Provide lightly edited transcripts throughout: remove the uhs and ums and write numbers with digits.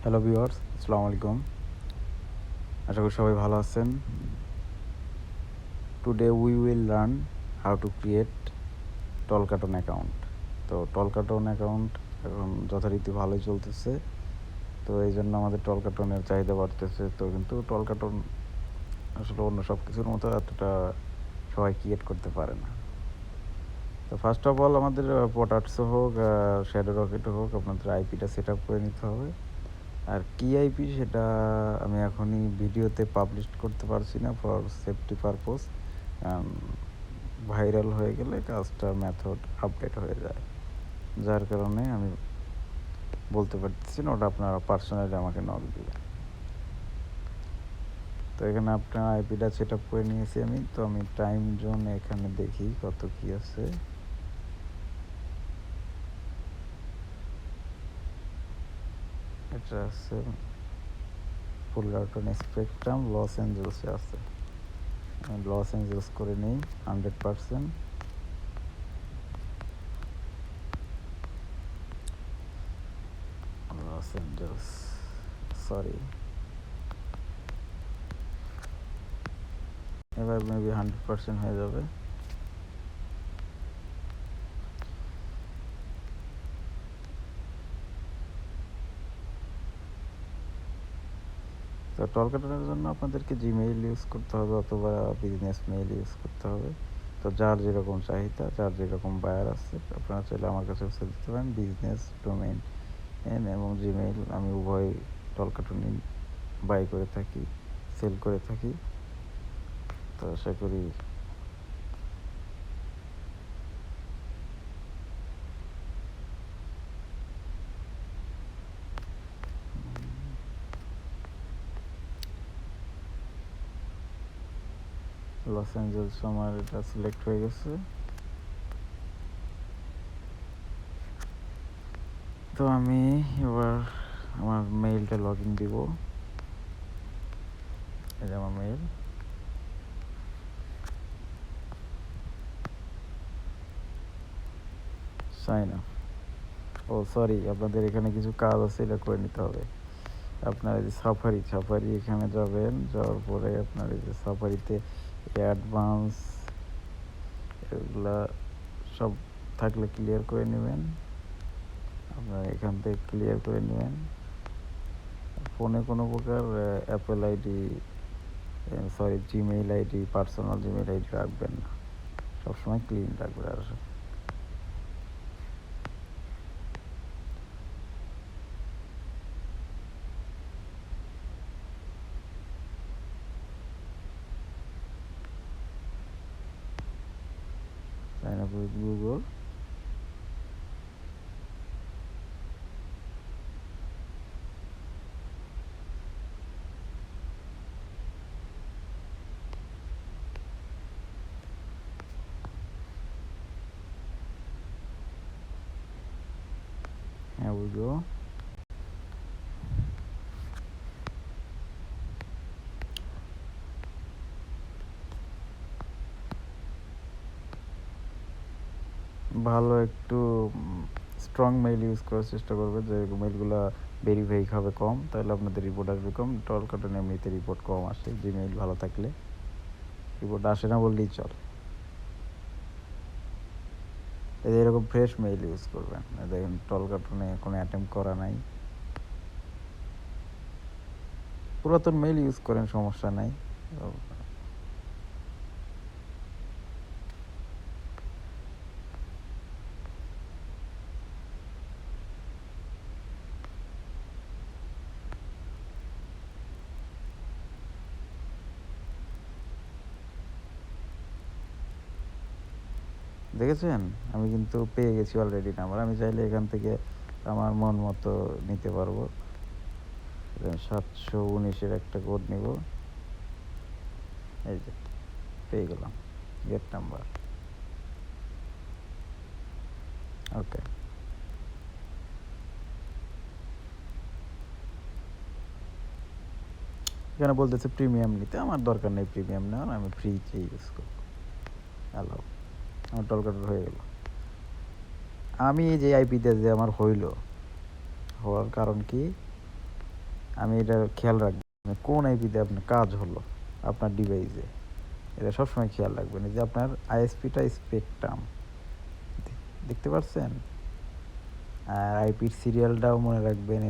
Hello viewers, আসসালামু আলাইকুম। আশা করি সবাই ভালো আছেন। Today we will learn how to create টলকাটন অ্যাকাউন্ট। তো টলকাটন অ্যাকাউন্ট এখন যথারীতি ভালোই চলতেছে। তো এই জন্য আমাদের টলকাটনের চাহিদা বাড়তেছে। তো কিন্তু টলকাটন আসলে অন্য সব কিছুর মতো এতটা সবাই ক্রিয়েট করতে পারে না। তো ফার্স্ট অফ অল আমাদের পটাটসো হোক, শ্যাডো রকেটও হোক, আপনাদের আইপিটা সেট আপ করে নিতে হবে। আর কি আইপি সেটা আমি এখনই ভিডিওতে পাবলিশ করতে পারছি না ফর সেফটি পারপোজ। ভাইরাল হয়ে গেলে কাজটা মেথড আপডেট হয়ে যায়, যার কারণে আমি বলতে পারতেছি না। ওটা আপনারা পার্সোনালি আমাকে নক দিবেন। তো এখানে আপনার আইপিটা সেট আপ করে নিয়েছি আমি। তো আমি টাইম জোন এখানে দেখি কত কি আছে। এটা আছে ফুলরাটন স্পেকট্রাম, লস অ্যাঞ্জেলসে আছে। আমি লস অ্যাঞ্জেলস করে নিই 100%। লস অ্যাঞ্জেলস, সরি, এবার মেবি 100% হয়ে যাবে। তো টলকাটনের জন্য আপনাদেরকে জিমেইল ইউজ করতে হবে অথবা বিজনেস মেইল ইউজ করতে হবে। তো যার যেরকম চাহিদা, যার যেরকম বায়ার আছে, আপনারা চাইলে আমার কাছে সেল দিতে পারেন। বিজনেস ডোমেইন এবং জিমেইল আমি উভয় টলকাটনই বাই করে থাকি, সেল করে থাকি। তো আশা করি লস অ্যাঞ্জেলস আমার এটা সিলেক্ট হয়ে গেছে। তো আমি এবার আমার মেইলটা লগ ইন দিব। এই যে আমার মেইল। Sign up. ও সরি, আপনাদের এখানে কিছু কাজ আছে, এটা করে নিতে হবে। আপনার এই যে সাফারি এখানে যাবেন, যাওয়ার পরে আপনার এই যে সাফারিতে অ্যাডভান্স এগুলা সব থাকলে ক্লিয়ার করে নেবেন। আপনার এখান থেকে ক্লিয়ার করে নেবেন। ফোনে কোনো প্রকার Apple ID, sorry Gmail ID, personal Gmail ID রাখবেন না, সবসময় ক্লিন রাখবেন। আর sign up with Google. Here we go. ভালো একটু স্ট্রং মেইল ইউজ করার চেষ্টা করবে, যে মেইলগুলো ভেরিফাই হবে কম, তাহলে আপনাদের রিপোর্ট আসবে কম। টলকাটন এমনিতে রিপোর্ট কম আসে, জিমেইল ভালো থাকলে রিপোর্ট আসে না বললেই চল। এরকম ফ্রেশ মেইল ইউজ করবেন। দেখেন টলকাটনে কোনো অ্যাটেম্প করা নাই। পুরাতন মেইল ইউজ করেন, সমস্যা নাই। দেখেছেন, আমি কিন্তু পেয়ে গেছি অলরেডি নাম্বার। আমি চাইলে এখান থেকে আমার মন মতো নিতে পারবো। 719-এর একটা কোড নিব। এই যে পেয়ে গেলাম, গেট নাম্বার। ওকে, এখানে বলতেছে প্রিমিয়াম নিতে। আমার দরকার নেই প্রিমিয়াম নেওয়ার, আমি ফ্রিতে ইউজ করবো। হ্যালো, আমার টলকাটন হয়ে গেল। আমি যে আইপিতে যে আমার হওয়ার কারণ কি, আমি এটা খেয়াল রাখবো কোন আইপিতে আপনার কাজ হলো আপনার ডিভাইসে, এটা সবসময় খেয়াল রাখবেন। এই যে আপনার আইএসপিটা স্পেকট্রাম দেখতে পাচ্ছেন, আর আইপির সিরিয়ালটাও মনে রাখবেন।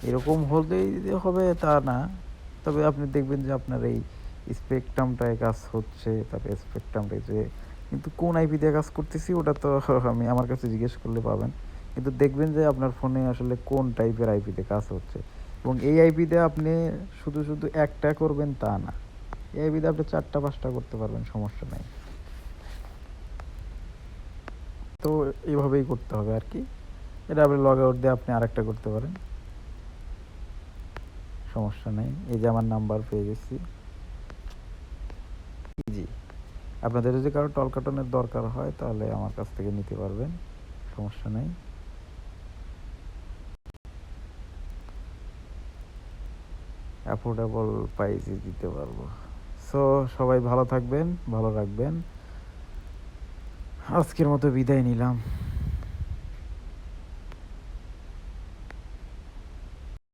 এরকম হলেই যে হবে তা না, তবে আপনি দেখবেন যে আপনার এই স্পেকট্রামটায় কাজ হচ্ছে, তারপরে স্পেকট্রামটায় যে কিন্তু কোন আইপি দিয়ে কাজ করতেছি ওটা তো আমি আমার কাছে জিজ্ঞেস করলে পাবেন, কিন্তু দেখবেন যে আপনার ফোনে আসলে কোন টাইপের আইপিতে কাজ হচ্ছে। এবং এই আইপিতে আপনি শুধু শুধু একটা করবেন তা না, এই আইপিতে আপনি 4টা 5টা করতে পারবেন, সমস্যা নাই। তো এইভাবেই করতে হবে আর কি। এটা আপনি লগ আউট দিয়ে আপনি আরেকটা করতে পারেন, সমস্যা নেই। এই যে আমার নাম্বার পেয়ে গেছি, জি। আপনাদের যদি কারো টল কাটনের দরকার হয় তাহলে আমার কাছ থেকে নিতে পারবেন, সমস্যা নেই। অ্যাফোর্ডেবল প্রাইসে দিতে পারবো। সো সবাই ভালো থাকবেন, ভালো রাখবেন। আজকের মতো বিদায় নিলাম।